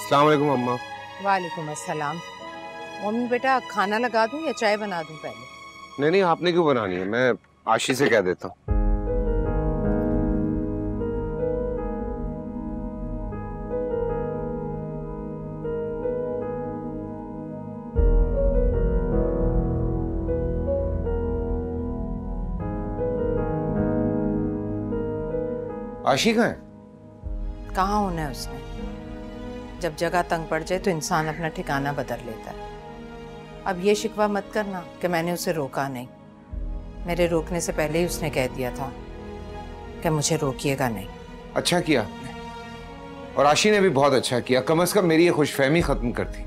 अस्सलाम वालेकुम अम्मा। वालेकुम अस्सलाम। मम्मी बेटा खाना लगा दूं या चाय बना दूं पहले? नहीं नहीं, आपने क्यों बनानी है, मैं आशी से कह देता हूँ। आशी कहाँ है? कहाँ होना है उसने? जब जगह तंग पड़ जाए तो इंसान अपना ठिकाना बदल लेता है। अब ये शिकवा मत करना कि मैंने उसे रोका नहीं। मेरे रोकने से पहले ही उसने कह दिया था कि मुझे रोकिएगा नहीं। अच्छा किया आपने, और आशी ने भी बहुत अच्छा किया। कम से कम मेरी ये खुशफहमी खत्म कर दी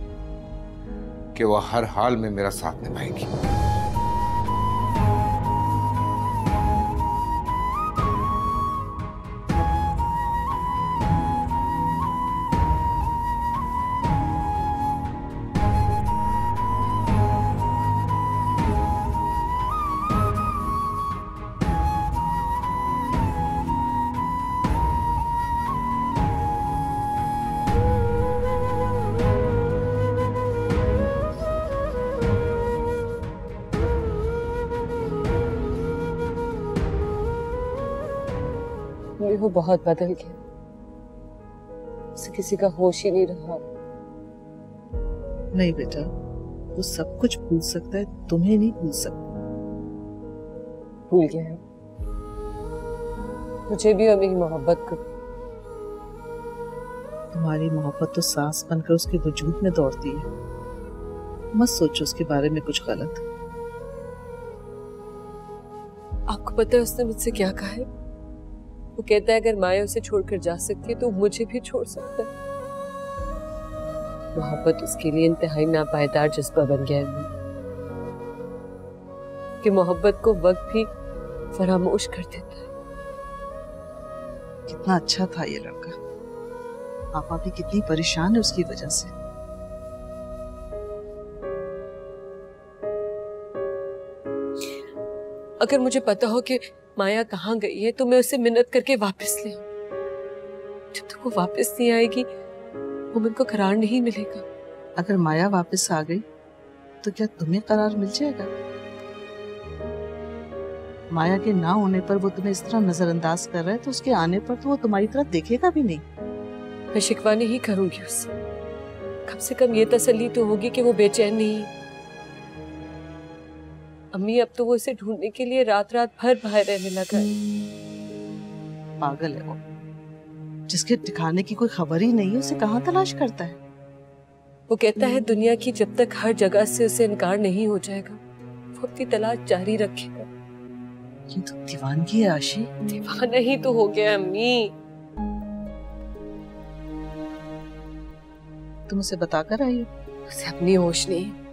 कि वो हर हाल में मेरा साथ निभाएगी। वो बहुत बदल गया, उसे किसी का होश ही नहीं रहा। नहीं बेटा, वो सब कुछ भूल सकता है, तुम्हें नहीं भूल सकता। भूल गया है मुझे भी और मेरी मोहब्बत को। तुम्हारी मोहब्बत तो सांस बनकर उसके वजूद में दौड़ती है। मत सोचो उसके बारे में कुछ गलत। आपको पता है उसने मुझसे क्या कहा है? वो कहता है अगर माया उसे छोड़कर जा सकती है तो मुझे भी छोड़ सकता है। मोहब्बत उसके लिए इंतहाई नापायदार जज्बा बन गया है कि मोहब्बत को वक्त भी फरामोश कर देता है। कितना अच्छा था ये लड़का, पापा भी कितनी परेशान है उसकी वजह से। अगर मुझे पता हो कि माया कहाँ गई है तो मैं उसे मिन्नत करके वापस ले आऊं। जब तक वो वापस नहीं आएगी मोमिन को करार नहीं मिलेगा। अगर माया वापस आ गई तो क्या तुम्हें करार मिल जाएगा? माया के ना होने पर वो तुम्हें इस तरह नजरअंदाज कर रहा है तो उसके आने पर तो वो तुम्हारी तरफ देखेगा भी नहीं। मैं शिकवा नहीं करूंगी उससे, कम से कम ये तसल्ली तो होगी कि वो बेचैन नहीं। अम्मी अब तो वो इसे ढूंढने के लिए रात रात भर बाहर रहने लगा है। पागल है वो, जिसके ठिकाने की कोई खबर ही नहीं है उसे कहाँ तलाश करता है। वो कहता है दुनिया की जब तक हर जगह से उसे इनकार नहीं हो जाएगा वो अपनी तलाश जारी रखेगा। ये तो दीवानगी है आशी। दीवाना ही तो हो गया अम्मी। तुम उसे बताकर आई हो? उसे अपनी होश नहीं है,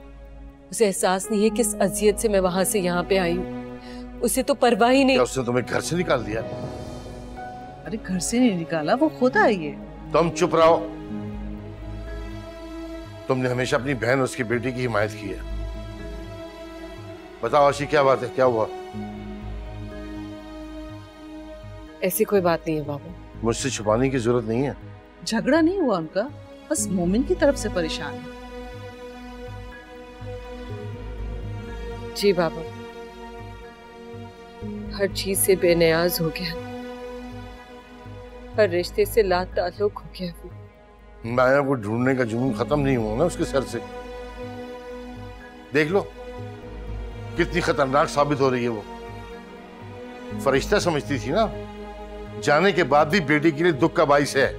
उसे एहसास नहीं है किस अजियत से मैं वहां से यहाँ पे आई हूँ। उसे तो परवाह ही नहीं। क्या उसने तुम्हें घर से निकाल दिया? अरे घर से नहीं निकाला, वो खुद आई है। तुम चुप रहो। तुमने हमेशा अपनी बहन और उसकी बेटी की हिमायत की है। बताओ आशी, क्या बात है, क्या हुआ? ऐसी कोई बात नहीं है बाबू। मुझसे छुपाने की जरूरत नहीं है। झगड़ा नहीं हुआ उनका, बस मोमिन की तरफ से परेशान है। जी बाबा, हर चीज से बेनियाज हो गया, हर रिश्ते से ला ताल्लुक हो गया। माया को ढूंढने का जुनून खत्म नहीं हुआ ना उसके सर से। देख लो कितनी खतरनाक साबित हो रही है वो। फरिश्ता समझती थी ना, जाने के बाद भी बेटी के लिए दुख का बाइस है।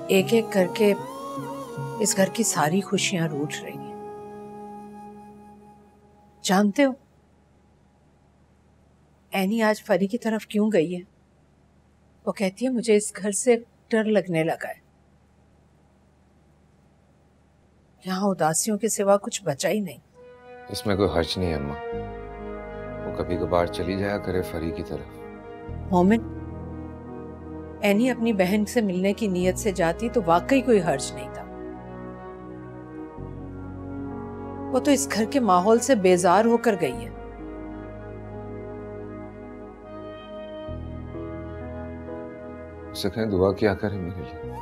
एक एक करके इस घर की सारी खुशियां रूठ रही हैं। जानते हो, एनी आज फरी की तरफ क्यों गई है? वो कहती है मुझे इस घर से डर लगने लगा है। यहाँ उदासियों के सिवा कुछ बचा ही नहीं। इसमें कोई हर्ज नहीं है अम्मा, वो कभी कभार चली जाया करे फरी की तरफ। मोमिन, एनी अपनी बहन से मिलने की नीयत से जाती तो वाकई कोई हर्ज नहीं था। वो तो इस घर के माहौल से बेजार होकर गई है। उससे कहें दुआ क्या करे मेरे लिए।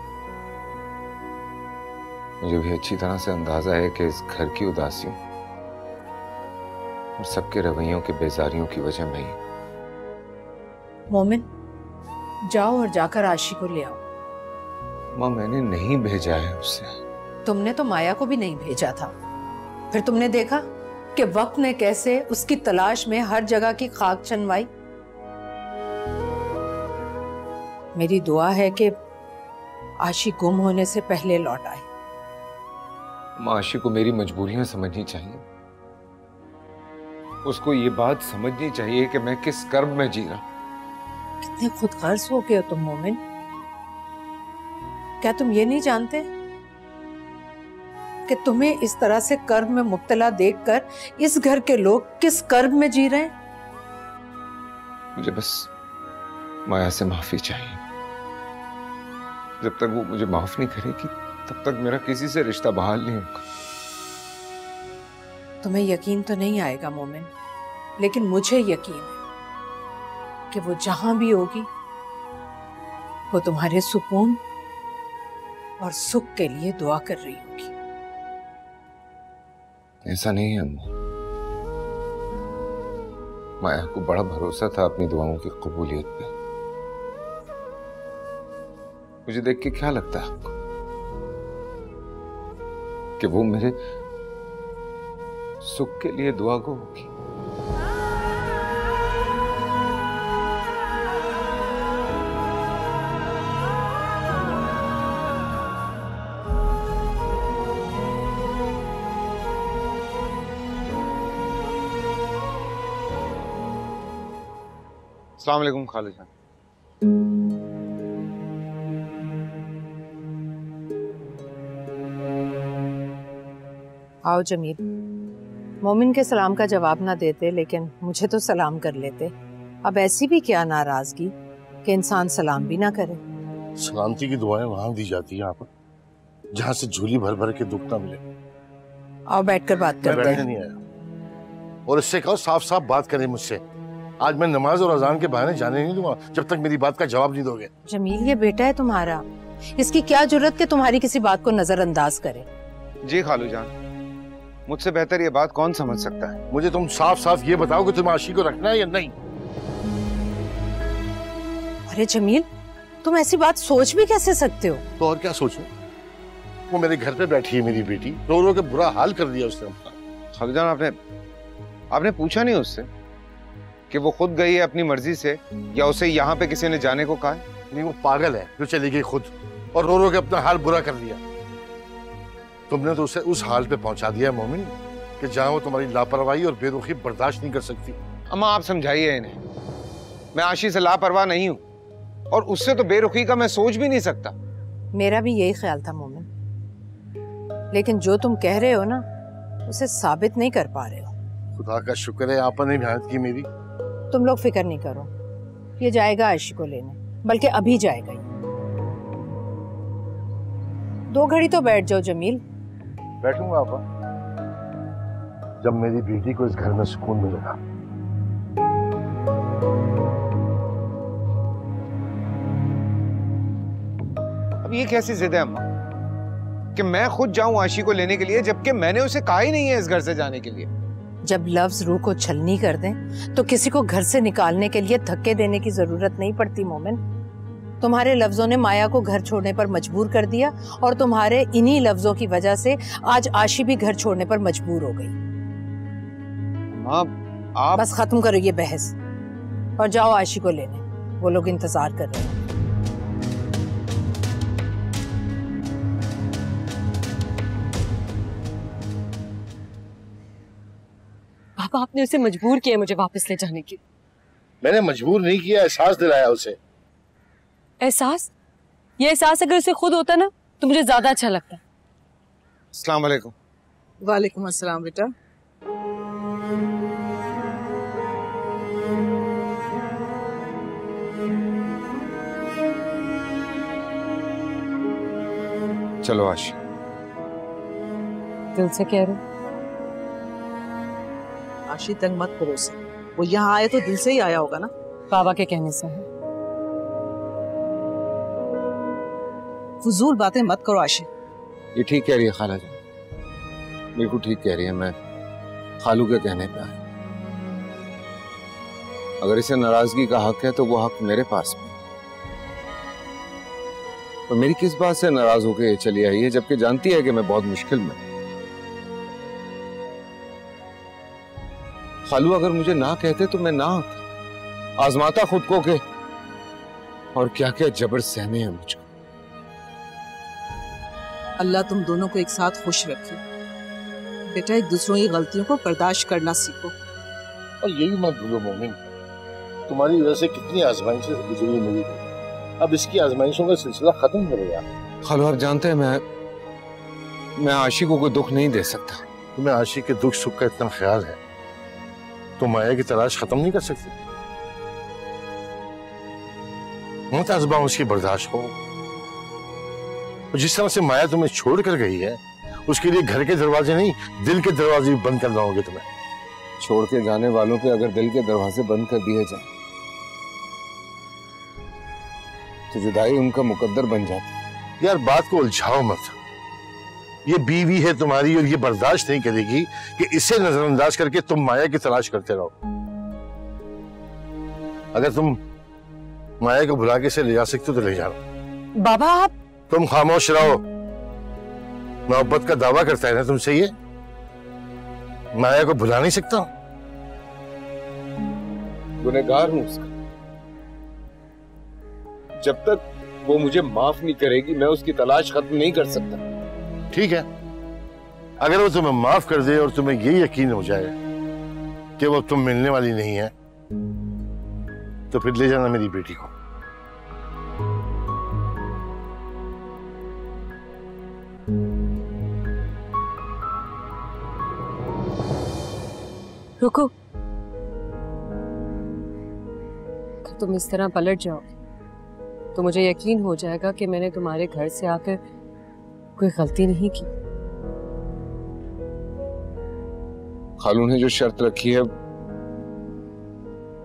मुझे भी अच्छी तरह से अंदाजा है कि इस घर की उदासियों और सबके रवैयों के बेजारियों की वजह मैं ही। मोमिन, जाओ और जाकर आशी को ले आओ। माँ, मैंने नहीं भेजा है उससे। तुमने तो माया को भी नहीं भेजा था। फिर तुमने देखा कि वक्त ने कैसे उसकी तलाश में हर जगह की खाक चनवाई। मेरी दुआ है कि आशी गुम होने से पहले लौट आए। माँ, आशी को मेरी मजबूरियां समझनी चाहिए। उसको ये बात समझनी चाहिए कि मैं किस कर्ब में जी रहा। कितने खुदगर्ज हो गए हो तुम मोमिन। क्या तुम ये नहीं जानते कि तुम्हें इस तरह से कर्ब में मुब्तला देखकर इस घर के लोग किस कर्ब में जी रहे हैं? मुझे बस माया से माफी चाहिए। जब तक वो मुझे माफ नहीं करेगी तब तक मेरा किसी से रिश्ता बहाल नहीं होगा। तुम्हें यकीन तो नहीं आएगा मोमिन, लेकिन मुझे यकीन है कि वो जहां भी होगी वो तुम्हारे सुकून और सुख के लिए दुआ कर रही होगी। ऐसा नहीं है अम्मा। माया को बड़ा भरोसा था अपनी दुआओं की कबूलियत पे। मुझे देख के क्या लगता है आपको कि वो मेरे सुख के लिए दुआ को होगी? अस्सलाम वालेकुम खालिद जान। आओ जमील। मोमिन के सलाम का जवाब ना देते लेकिन मुझे तो सलाम कर लेते। अब ऐसी भी क्या नाराजगी कि इंसान सलाम भी ना करे। सलामती की दुआएं वहां दी जाती है यहाँ पर जहाँ से झोली भर भर के दुख ना मिले। आओ बैठकर बात करते बैठने हैं। नहीं आया। और इससे कहो साफ साफ बात करें मुझसे। आज मैं नमाज और अजान के बहाने जाने नहीं दूंगा जब तक मेरी बात का जवाब नहीं दोगे। जमील, ये बेटा है तुम्हारा, इसकी क्या जरूरत कि तुम्हारी किसी बात को नजरअंदाज करे। जी खालू जान, मुझसे बेहतर ये बात कौन समझ सकता है। मुझे तुम साफ साफ ये बताओ कि तुम्हें आशी को रखना है या नहीं। अरे जमील, तुम ऐसी बात सोच भी कैसे सकते हो? तो और क्या सोचूं? वो मेरे घर पे बैठी है मेरी बेटी, रो रो के बुरा हाल कर दिया उसने अपना। खालू जान, आपने पूछा नहीं उससे कि वो खुद गई है अपनी मर्जी से या उसे यहाँ पे किसी ने जाने को कहा है? नहीं, वो पागल है जो चली गई खुद और रो रो के अपना हाल बुरा कर दिया। तुमने तो उसे उस हाल पे पहुंचा दिया है मोमिन कि जहां वो तुम्हारी लापरवाही और बेरुखी बर्दाश्त नहीं कर सकती। अम्मा, आप समझाइए इन्हें। मैं आशी से लापरवाह नहीं हूँ और उससे तो बेरुखी का मैं सोच भी नहीं सकता। मेरा भी यही ख्याल था मोमिन, लेकिन जो तुम कह रहे हो ना उसे साबित नहीं कर पा रहे हो। खुदा का शुक्र है आपने मेहनत की मेरी। तुम लोग फिक्र नहीं करो, ये जाएगा आशी को लेने, बल्कि अभी जाएगा ही। 2 घड़ी तो बैठ जाओ जमील। बैठूंगा आपा जब मेरी बेटी को इस घर में सुकून मिलेगा। अब ये कैसी जिद है अम्मा कि मैं खुद जाऊं आशी को लेने के लिए, जबकि मैंने उसे कहा ही नहीं है इस घर से जाने के लिए। जब लफ्ज रूह को छलनी कर दें तो किसी को घर से निकालने के लिए धक्के देने की जरूरत नहीं पड़ती मोमिन। तुम्हारे लफ्जों ने माया को घर छोड़ने पर मजबूर कर दिया और तुम्हारे इन्हीं लफ्जों की वजह से आज आशी भी घर छोड़ने पर मजबूर हो गई। आप बस खत्म करो ये बहस और जाओ आशी को लेने, वो लोग इंतजार कर रहे हैं। पापा, आपने उसे मजबूर किया मुझे वापस ले जाने की। मैंने मजबूर नहीं किया, एहसास दिलाया उसे। एहसास? ये एहसास अगर उसे खुद होता ना तो मुझे ज्यादा अच्छा लगता। अस्सलाम वालेकुम। वालेकुम अस्सलाम बेटा। चलो आशी। दिल से कह रहे। आशी तंग मत करो उसे, वो यहाँ आए तो दिल से ही आया होगा ना। बाबा के कहने से है। फजूल बातें मत करो आशी। ये ठीक कह रही है खाला जान, बिल्कुल ठीक कह रही है। मैं खालू के कहने पे आया। अगर इसे नाराजगी का हक है तो वो हक मेरे पास भी। तो मेरी किस बात से नाराज होकर ये चली आई है, जबकि जानती है कि मैं बहुत मुश्किल में। खालू अगर मुझे ना कहते तो मैं ना आता, आजमाता खुद को के और क्या क्या जबर सहने हैं मुझको। अल्लाह तुम दोनों को एक साथ खुश रखे। बेटा एक दूसरों की गलतियों को बर्दाश्त करना सीखो। और ये भी मत भूलो मोमिन, तुम्हारी वजह से कितनी आजमाइशें गुजरी मेरी। अब इसकी आजमाइशों का सिलसिला खत्म हो गया। खालू आप जानते हैं मैं आशिक को कोई दुख नहीं दे सकता। तुम्हें आशिक के दुख सुख का इतना ख्याल है तो माया की तलाश खत्म नहीं कर सकती? मत आजमाओ उसकी बर्दाश्त को। जिस तरह से माया तुम्हें छोड़ कर गई है उसके लिए घर के दरवाजे नहीं दिल के दरवाजे भी बंद करना होंगे तुम्हें। छोड़ के जाने वालों पे अगर दिल के दरवाजे बंद कर दिए जाए तो जुदाई उनका मुकद्दर बन जाती। यार बात को उलझाओ मत। ये बीवी है तुम्हारी और ये बर्दाश्त नहीं करेगी कि इसे नजरअंदाज करके तुम माया की तलाश करते रहो। अगर तुम माया को बुला के इसे ले जा सकते हो तो ले जाओ। बाबा आप। तुम खामोश रहो। मोहब्बत का दावा करता है ना तुमसे ये। माया को भुला नहीं सकता। गुनहगार हूं उसका। जब तक वो मुझे माफ नहीं करेगी मैं उसकी तलाश खत्म नहीं कर सकता। ठीक है, अगर वो तुम्हें माफ कर दे और तुम्हें ये यकीन हो जाए कि वो तुम मिलने वाली नहीं है तो फिर ले जाना मेरी बेटी को। रुको, अगर तुम इस तरह पलट जाओगे तो मुझे यकीन हो जाएगा कि मैंने तुम्हारे घर से आकर कोई गलती नहीं की। खालू ने जो शर्त रखी है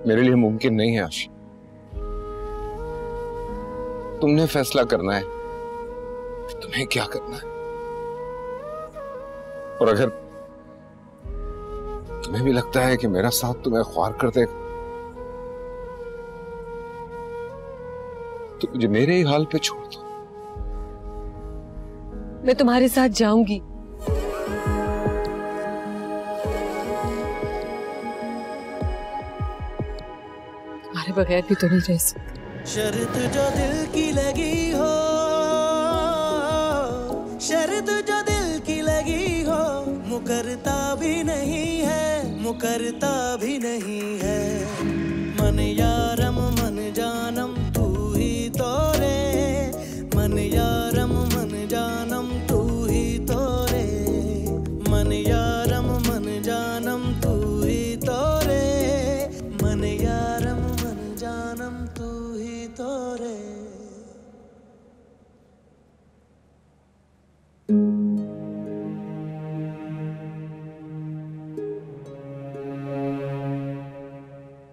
मेरे लिए मुमकिन नहीं है आशी। तुमने फैसला करना है तुम्हें क्या करना है। और अगर तुम्हें भी लगता है कि मेरा साथ तुम्हें ख्वार कर देगा तो मुझे मेरे ही हाल पे छोड़ दो। मैं तुम्हारे साथ जाऊंगी। तुम्हारे बगैर भी तो नहीं रह सकती। शर्त जो दिल की लगी हो, शर्त जो दिल की लगी हो, मुकरता भी नहीं है, मुकरता भी नहीं है। मन यारम मन जानम तू ही तो रे, मन यारम मन जानम तू ही तो रे, मन यारम मन जानम तू ही तो रे, मन यारम मन जानम तू ही तो रे।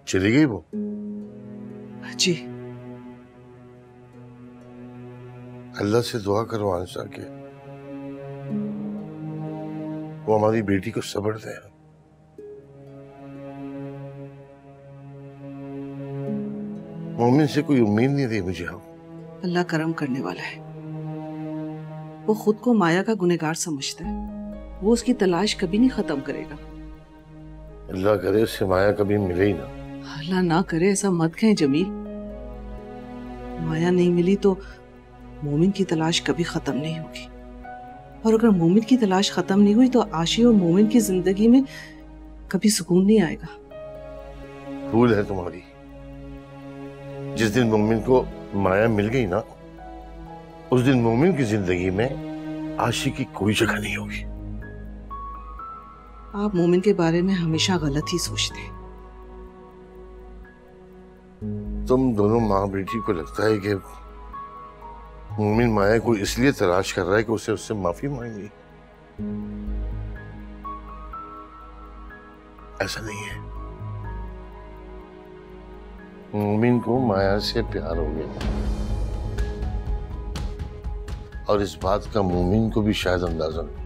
चली गई वो? जी। अल्लाह से दुआ करो आंसा के वो हमारी बेटी को सब्र दे। मोमिन से कोई उम्मीद नहीं रही मुझे। अब अल्लाह करम करने वाला है। वो खुद को माया का गुनहगार समझता है, वो उसकी तलाश कभी नहीं खत्म करेगा। अल्लाह करे उससे माया कभी मिले ही ना। अल्लाह ना करे ऐसा मत कहें जमील। माया नहीं मिली तो मोमिन की तलाश कभी खत्म नहीं होगी, और अगर मोमिन की तलाश खत्म नहीं हुई तो आशी और मोमिन की जिंदगी में कभी सुकून नहीं आएगा। भूल है तुम्हारी, जिस दिन मोमिन को माया मिल गई ना, उस दिन मोमिन की जिंदगी में आशी की कोई जगह नहीं होगी। आप मोमिन के बारे में हमेशा गलत ही सोचते हैं। तुम दोनों माँ बेटी को लगता है कि मोमिन माया को इसलिए तलाश कर रहा है कि उसे उससे माफी मांगी। ऐसा नहीं है। मोमिन को माया से प्यार हो गया और इस बात का मोमिन को भी शायद अंदाजा नहीं।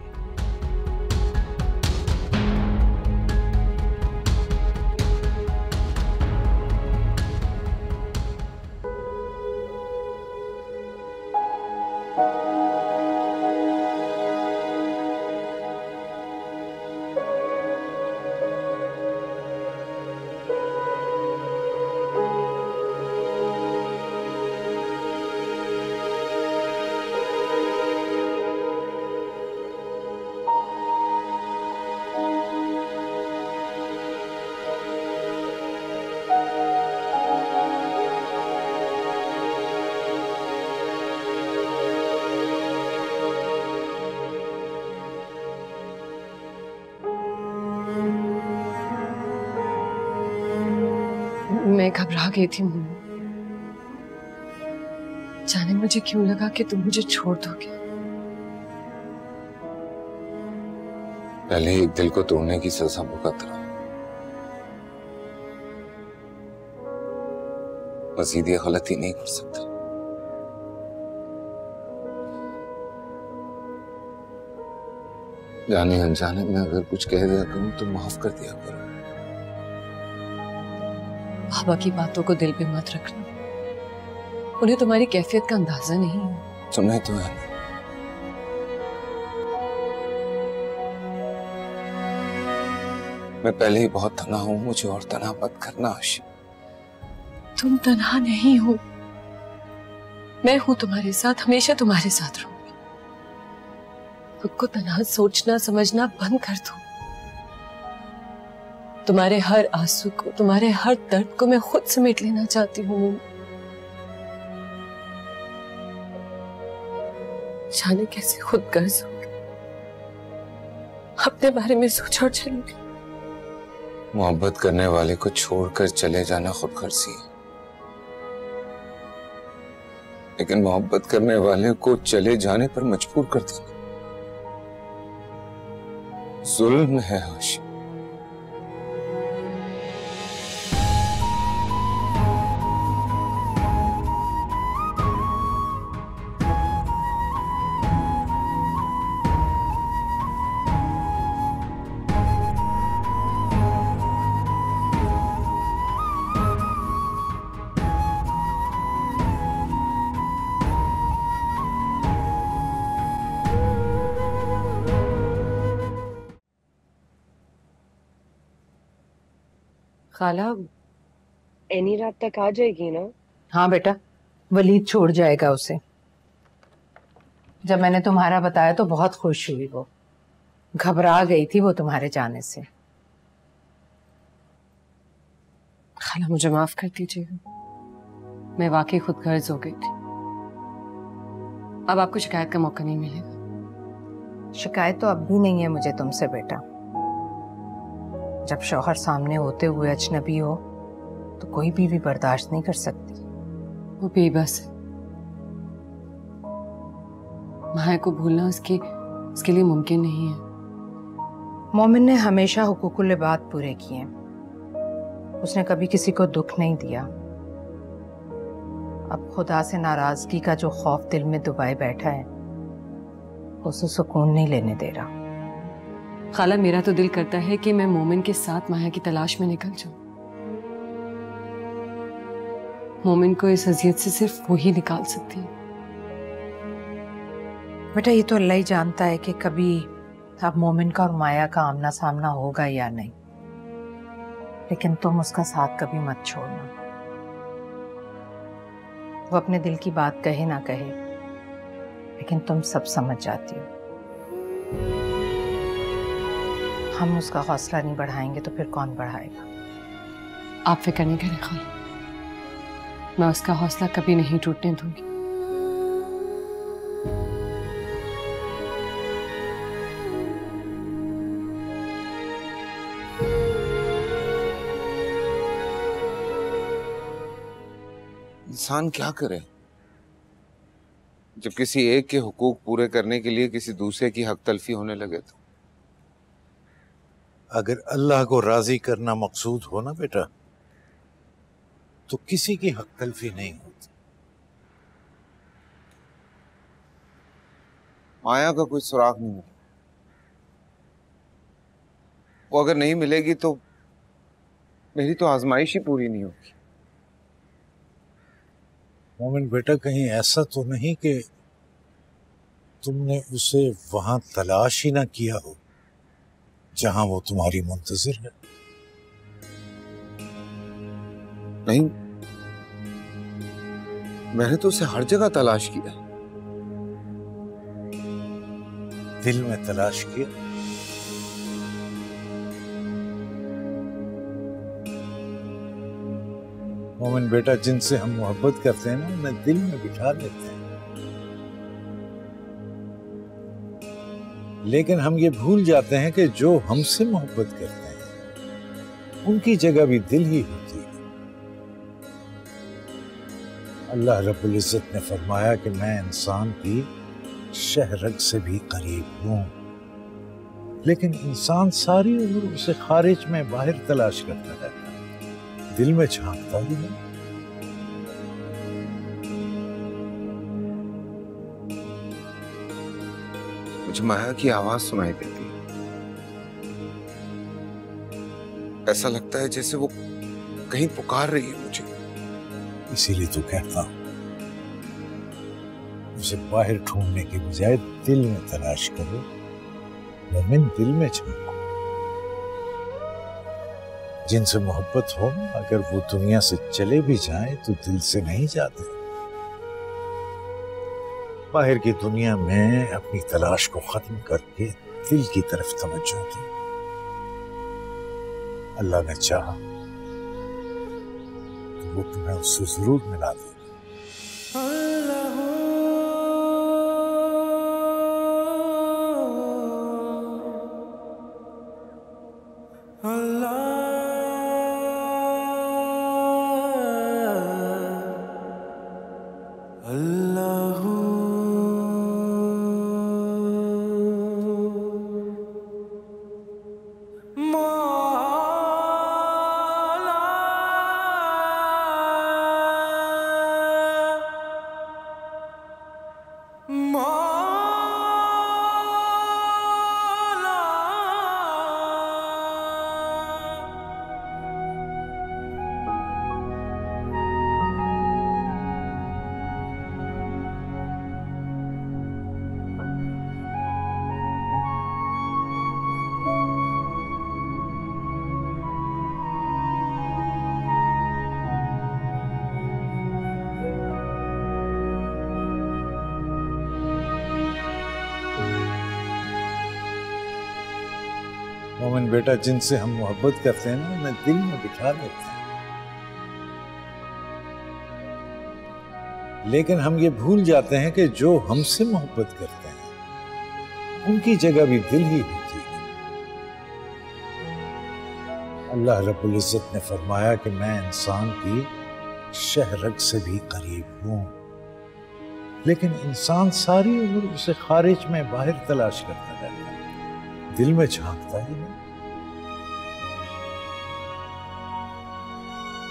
मैं घबरा गई थी मोमिन। जाने मुझे क्यों लगा कि तुम मुझे छोड़ दोगे। पहले एक दिल को तोड़ने की सजा भुगत रहा, मजीद ये गलती नहीं कर सकता। जाने अनजाने में अगर कुछ कह दिया करूं तो माफ कर दिया करो। बाबा की बातों को दिल पे मत रखना, उन्हें तुम्हारी कैफियत का अंदाजा नहीं है। सुने तो है। मैं पहले ही बहुत तन्हा हूं, मुझे और तन्हा मत करना आशी। तुम तन्हा नहीं हो, मैं हूं तुम्हारे साथ, हमेशा तुम्हारे साथ रहूंगी। खुद को तन्हा सोचना समझना बंद कर दो। तुम्हारे हर आंसू को, तुम्हारे हर दर्द को मैं खुद समेट लेना चाहती हूँ। जाने कैसे खुद गर्ज होगी, अपने बारे में सोच और चलूंगी। मोहब्बत करने वाले को छोड़कर चले जाना खुदगर्जी है, लेकिन मोहब्बत करने वाले को चले जाने पर मजबूर कर देना जुल्म है आशी। खाला, एनी रात तक आ जाएगी ना? हाँ बेटा, वलीद छोड़ जाएगा उसे। जब मैंने तुम्हारा बताया तो बहुत खुश हुई, वो घबरा गई थी वो तुम्हारे जाने से। खाला मुझे माफ कर दीजिएगा, मैं वाकई खुदगर्ज हो गई थी। अब आपको शिकायत का मौका नहीं मिलेगा। शिकायत तो अब भी नहीं है मुझे तुमसे बेटा। जब शौहर सामने होते हुए अजनबी हो तो कोई बीवी बर्दाश्त नहीं कर सकती। वो बेबस है, माया को भूलना उसके लिए मुमकिन नहीं है। मोमिन ने हमेशा हुकूकुल इबाद पूरे किए, उसने कभी किसी को दुख नहीं दिया। अब खुदा से नाराजगी का जो खौफ दिल में दबाए बैठा है, उसे सुकून नहीं लेने दे रहा। खाला, मेरा तो दिल करता है कि मैं मोमिन के साथ माया की तलाश में निकल जाऊं। मोमिन को इस अजियत से सिर्फ वो ही निकाल सकती है। बेटा ये तो अल्लाह ही जानता है कि कभी अब मोमिन का और माया का आमना सामना होगा या नहीं, लेकिन तुम उसका साथ कभी मत छोड़ना। वो अपने दिल की बात कहे ना कहे, लेकिन तुम सब समझ जाती हो। हम उसका हौसला नहीं बढ़ाएंगे तो फिर कौन बढ़ाएगा? आप फिक्र नहीं करें खाला, मैं उसका हौसला कभी नहीं टूटने दूंगी। इंसान क्या करे जब किसी एक के हुकूक पूरे करने के लिए किसी दूसरे की हक तलफी होने लगे तो? अगर अल्लाह को राजी करना मकसूद हो ना बेटा, तो किसी की हक तलफी नहीं होती। माया का कोई सुराग नहीं मिला। वो अगर नहीं मिलेगी तो मेरी तो आजमाइश ही पूरी नहीं होगी। मोमिन बेटा, कहीं ऐसा तो नहीं कि तुमने उसे वहां तलाश ही ना किया हो जहां वो तुम्हारी मुंतजिर है? नहीं, मैंने तो उसे हर जगह तलाश किया। दिल में तलाश किया? मोमिन बेटा, जिनसे हम मोहब्बत करते हैं ना, उन्हें दिल में बिठा लेते हैं, लेकिन हम ये भूल जाते हैं कि जो हमसे मोहब्बत करते हैं उनकी जगह भी दिल ही होती है। अल्लाह रब्बुल इज्जत ने फरमाया कि मैं इंसान की शहरग से भी करीब हूं, लेकिन इंसान सारी उम्र उसे खारिज में बाहर तलाश करता रहता है, दिल में झांकता ही नहीं। मुझे माया की आवाज सुनाई देती है। ऐसा लगता है जैसे वो कहीं पुकार रही है मुझे। इसीलिए तो कहता हूं, उसे बाहर ढूंढने के बजाय दिल में तलाश करो। मोमिन, दिल में झांको। जिनसे मोहब्बत हो, अगर वो दुनिया से चले भी जाएं तो दिल से नहीं जाते। बाहर की दुनिया में अपनी तलाश को खत्म करके दिल की तरफ तवज्जो दी। अल्लाह ने चाहा तो वो तुम्हें उससे जरूर मिला देगा। मोमिन बेटा, जिनसे हम मोहब्बत करते हैं ना, उन्हें दिल में बिठा लेते हैं, लेकिन हम ये भूल जाते हैं कि जो हमसे मोहब्बत करते हैं उनकी जगह भी दिल ही होती है। अल्लाह रब्बुल इज्जत ने फरमाया कि मैं इंसान की शहरग से भी करीब हूं, लेकिन इंसान सारी उम्र उसे खारिज में बाहर तलाश करता रहता है, दिल में झांकता ही नहीं।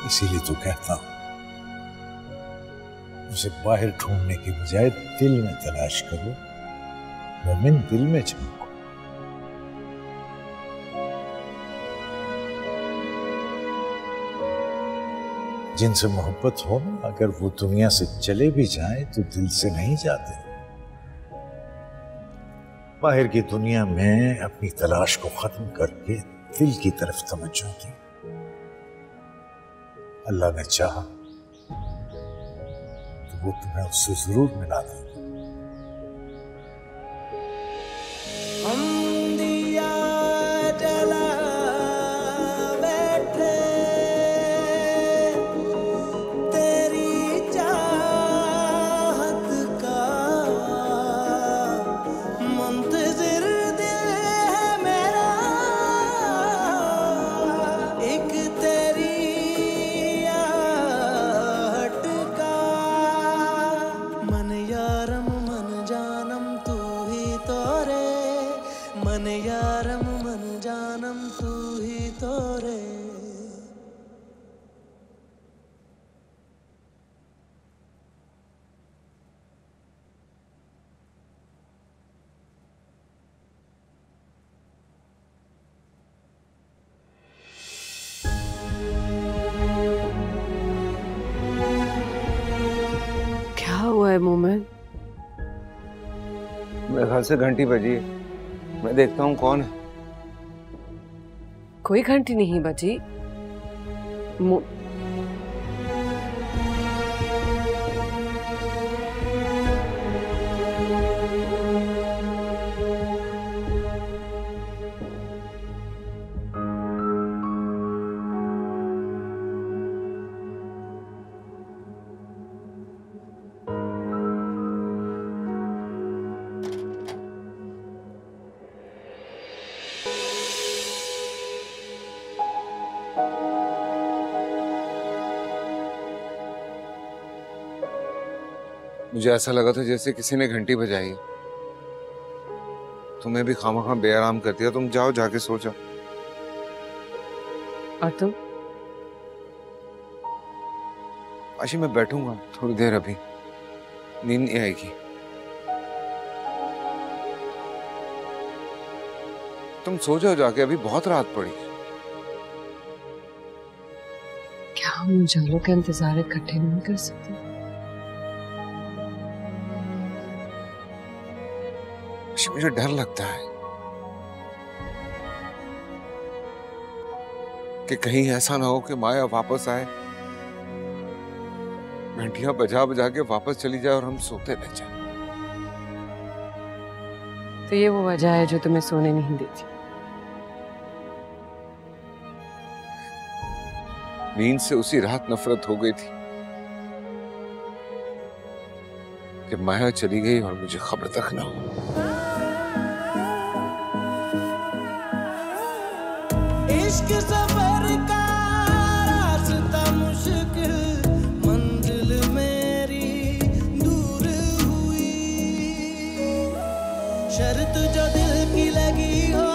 इसीलिए तो कहता हूं, उसे बाहर ढूंढने के बजाय दिल में तलाश करो। मोमिन, दिल में झांको। जिनसे मोहब्बत हो, अगर वो दुनिया से चले भी जाएं तो दिल से नहीं जाते। बाहर की दुनिया में अपनी तलाश को खत्म करके दिल की तरफ तवज्जो दी। अल्लाह ने चाहा तो वो तुम्हें उससे जरूर मिला देगा। हम दिया जला बैठे तेरी बाहर से घंटी बजी है, मैं देखता हूँ कौन है। कोई घंटी नहीं बजी। मुझे ऐसा लगा था जैसे किसी ने घंटी बजाई है। तुम्हें भी खामखा बेआराम कर दिया। तुम जाओ, जाके सो जाओ। और तुम? आशी मैं बैठूंगा थोड़ी देर, अभी नींद नहीं आएगी। तुम सो जाओ जाके, अभी बहुत रात पड़ी। क्या हम उजालों का इंतजार इकट्ठे नहीं कर सकते? मुझे डर लगता है कि कहीं ऐसा ना हो कि माया वापस आए, घंटियां बजा बजा के वापस चली जाए और हम सोते रह जाए। तो ये वो वजह है जो तुम्हें सोने नहीं देती। नींद से उसी रात नफरत हो गई थी जब माया चली गई और मुझे खबर तक ना हो। इश्क सफर का रास्ता मुश्किल, मंजिल मेरी दूर हुई, शर्त जो दिल की लगी हो,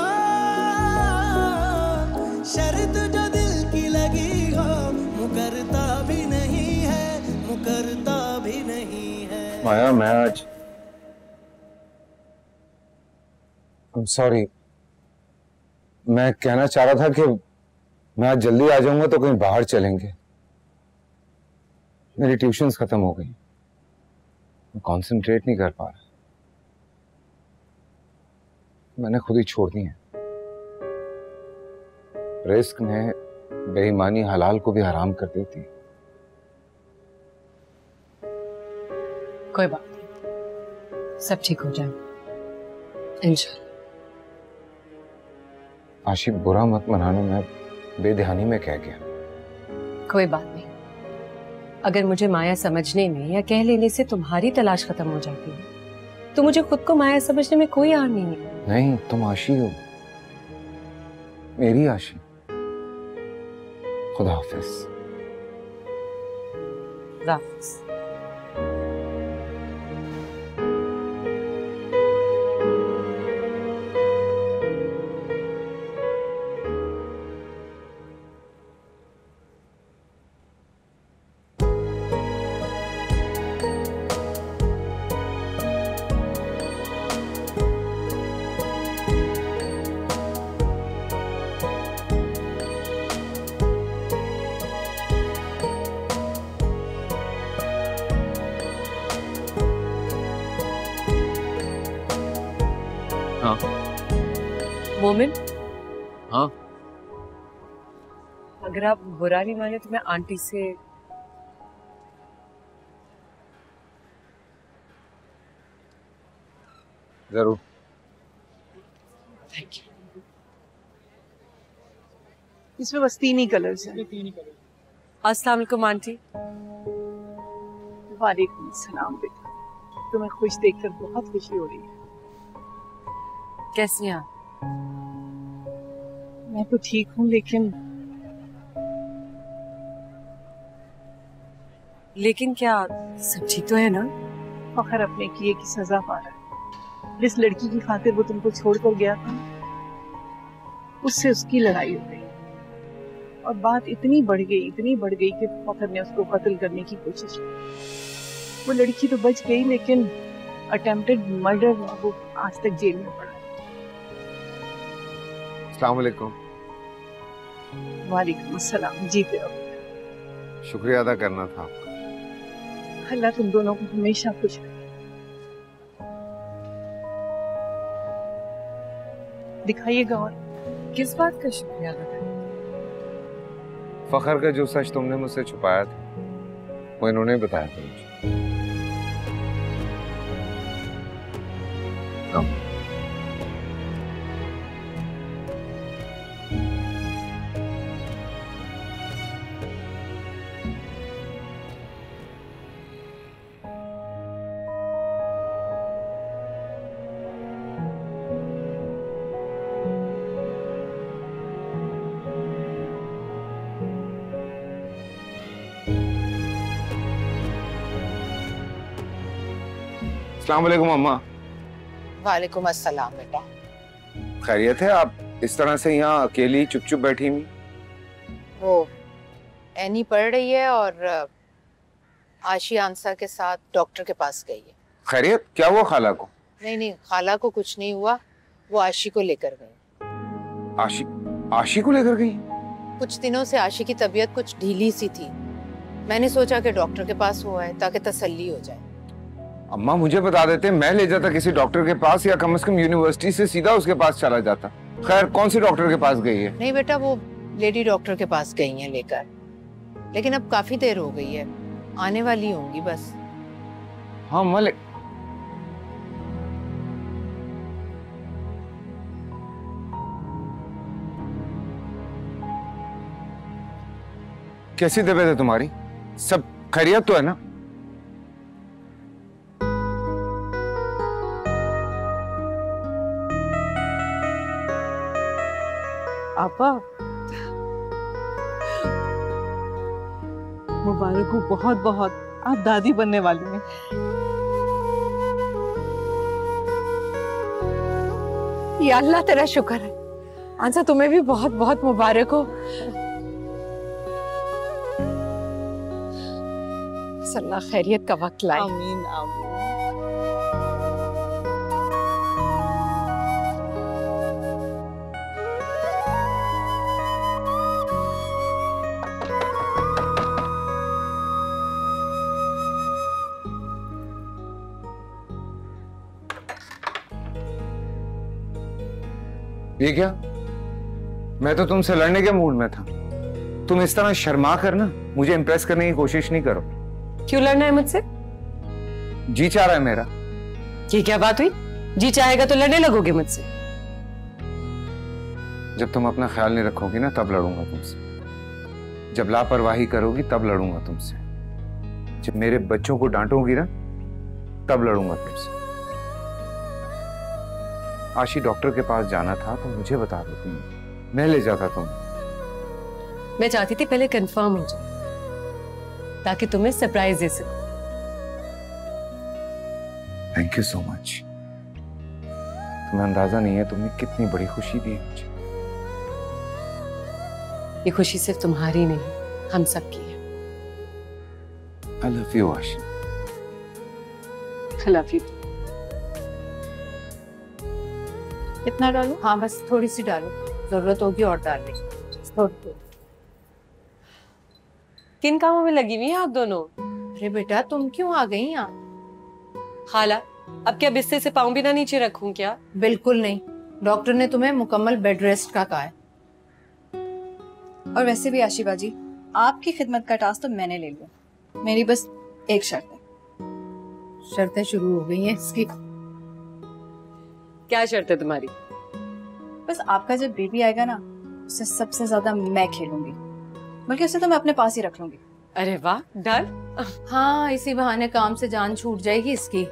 शर्त जो दिल की लगी हो, मुकरता भी नहीं है, मुकरता भी नहीं है। माया, मैं आज सॉरी, मैं कहना चाह रहा था कि मैं आज जल्दी आ जाऊंगा तो कहीं बाहर चलेंगे। मेरी ट्यूशन्स खत्म हो गई, मैं कंसंट्रेट नहीं कर पा रहा। मैंने खुद ही छोड़ दी है। रिस्क में बेईमानी हलाल को भी हराम कर देती है। कोई बात नहीं, सब ठीक हो जाए इंशाल्लाह। आशी, बुरा मत मनाना, मैं बेध्यानी में कह गया। कोई बात नहीं, अगर मुझे माया समझने में या कह लेने से तुम्हारी तलाश खत्म हो जाती है तो मुझे खुद को माया समझने में कोई हार नहीं है। नहीं, तुम आशी हो, मेरी आशी। खुदा हाफिज। खुदा हाफिज। मोमिन, हाँ, अगर आप बुरा नहीं माने तो मैं आंटी से जरूर। Thank you. इसमें बस 3 ही कलर्स हैं। अस्सलाम वालेकुम आंटी। वालेकुम सलाम बेटा, तुम्हें खुश देखकर बहुत खुशी हो रही है। कैसी हैं आप? मैं तो ठीक हूँ, लेकिन क्या सब ठीक तो है ना? फखर अपने किए की सजा पा रहा है। जिस लड़की की खातिर वो तुमको छोड़कर गया था, उससे उसकी लड़ाई हो गई और बात इतनी बढ़ गई कि फखर ने उसको कत्ल करने की कोशिश की। वो लड़की तो बच गई, लेकिन अटेम्प्टेड मर्डर वो आज तक जेल में पड़ा है। अस्सलाम वालेकुम। वालेकुम अस्सलाम। जीते रहो। शुक्रिया अदा करना था आपका। अल्लाह तुम दोनों को हमेशा खुश रखे। दिखाइएगा। और किस बात का शुक्रिया अदा करें? फखर का जो सच तुमने मुझसे छुपाया था वो इन्होंने बताया था मुझे। अस्सलाम वालेकुम अम्मा। वालेकुम अस्सलाम बेटा। खैरियत है? आप इस तरह से यहाँ अकेली चुप चुप बैठी हुई? वो एनी पढ़ रही है और आशी आंसा के साथ डॉक्टर के पास गई है। खैरियत? क्या हुआ खाला को? नहीं, खाला को कुछ नहीं हुआ, वो आशी को लेकर गई। आशी को लेकर गई? कुछ दिनों से आशी की तबीयत कुछ ढीली सी थी, मैंने सोचा कि डॉक्टर के पास हुआ है ताकि तसल्ली हो जाए। अम्मा मुझे बता देते, मैं ले जाता किसी डॉक्टर के पास, या कम से कम यूनिवर्सिटी से सीधा उसके पास चला जाता। खैर कौन सी डॉक्टर के पास गई है? नहीं बेटा, वो लेडी डॉक्टर के पास गई हैं लेकर, लेकिन अब काफी देर हो गई है, आने वाली होंगी बस। हाँ मलिक, कैसी तबीयत है तुम्हारी? सब खैरियत तो है ना? आपा मुबारक हो बहुत बहुत, आप दादी बनने वाली हैं। या अल्लाह तेरा शुक्र है। आंसा तुम्हें भी बहुत बहुत मुबारक हो। अल्लाह खैरियत का वक्त लाए। आमीन आमीन। ये क्या? मैं तो तुमसे लड़ने के मूड में था। तुम इस तरह शर्मा कर ना मुझे इंप्रेस करने की कोशिश नहीं करो। क्यों लड़ना है मुझसे? जी चाह रहा है मेरा। ये क्या बात हुई? जी चाहेगा तो लड़ने लगोगे मुझसे? जब तुम अपना ख्याल नहीं रखोगी ना तब लड़ूंगा तुमसे। जब लापरवाही करोगी तब लड़ूंगा तुमसे। जब मेरे बच्चों को डांटोगी ना तब लड़ूंगा तुमसे। आशी डॉक्टर के पास जाना था तो मुझे बता देती, मैं ले जाता तुम। मैं चाहती थी पहले कंफर्म हो जाए ताकि तुम्हें सरप्राइज दे सकूं। Thank you so much. तुम्हें अंदाजा नहीं है तुमने कितनी बड़ी खुशी दी मुझे। ये खुशी सिर्फ तुम्हारी नहीं, हम सबकी है। I love you, आशी। I love you। कितना डालूं? हाँ बस थोड़ी सी डालो, जरूरत होगी और डाल लेंगे। किन कामों में लगी हुई हैं आप दोनों? अरे बेटा तुम क्यों आ गई यहाँ? खाला, अब क्या बिस्तर से पाँव भी ना नीचे रखूं क्या? बिल्कुल नहीं, डॉक्टर ने तुम्हें मुकम्मल बेड रेस्ट का कहा है। और वैसे भी आशी बाजी, आपकी खिदमत का टास्क तो मैंने ले लिया। मेरी बस एक शर्त है। शर्तें शुरू हो गई हैं इसकी। क्या शर्त है तुम्हारी? बस आपका जब बेबी आएगा ना, उससे सबसे ज्यादा मैं खेलूंगी, बल्कि उसे तो मैं अपने पास ही रख लूंगी। अरे वाह, डन। हाँ, इसी बहाने काम से जान छूट जाएगी इसकी।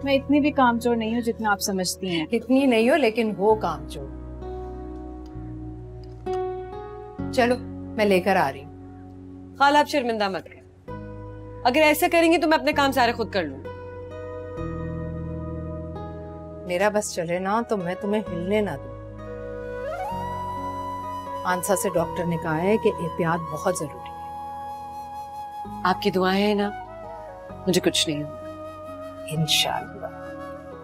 मैं इतनी भी कामचोर नहीं हूँ जितना आप समझती हैं। इतनी नहीं हो लेकिन हो कामचोर। चलो मैं लेकर आ रही हूँ। खाला आप शर्मिंदा मत कर, अगर ऐसा करेंगी तो मैं अपने काम सारे खुद कर लूंगी। मेरा बस चले ना तो मैं तुम्हें हिलने ना दूं। आंसा से डॉक्टर ने कहा है कि एहतियात बहुत जरूरी है। आपकी दुआएं हैं ना, मुझे कुछ नहीं होगा इंशाअल्लाह।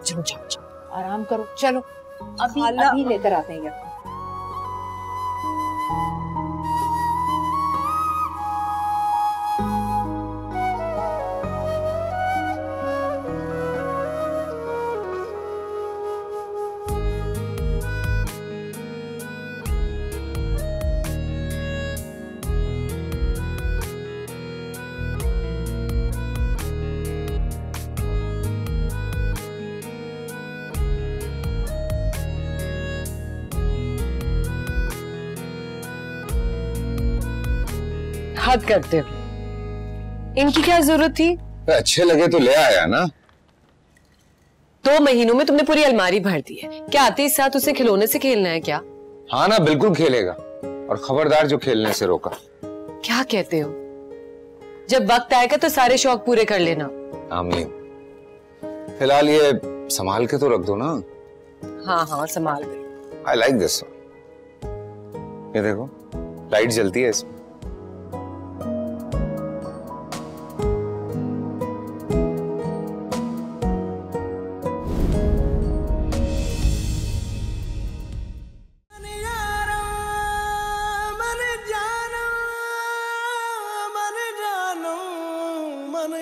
चलो जाओ जाओ आराम करो। चलो अभी खाला- अभी लेकर आते हैं। हद करते हो। इनकी क्या जरूरत थी? अच्छे लगे तो ले आया ना। 2 महीनों में तुमने पूरी अलमारी भर दी है। क्या आते ही साथ उसे खिलौने से खेलना है क्या? हाँ ना, बिल्कुल खेलेगा, और खबरदार जो खेलने से रोका। क्या कहते हो? जब वक्त आएगा तो सारे शौक पूरे कर लेना। आमीन। फिलहाल ये संभाल के तो रख दो ना। हाँ हाँ संभाल गई। I like this. ये देखो लाइट जलती है इसमें। मन जानो मन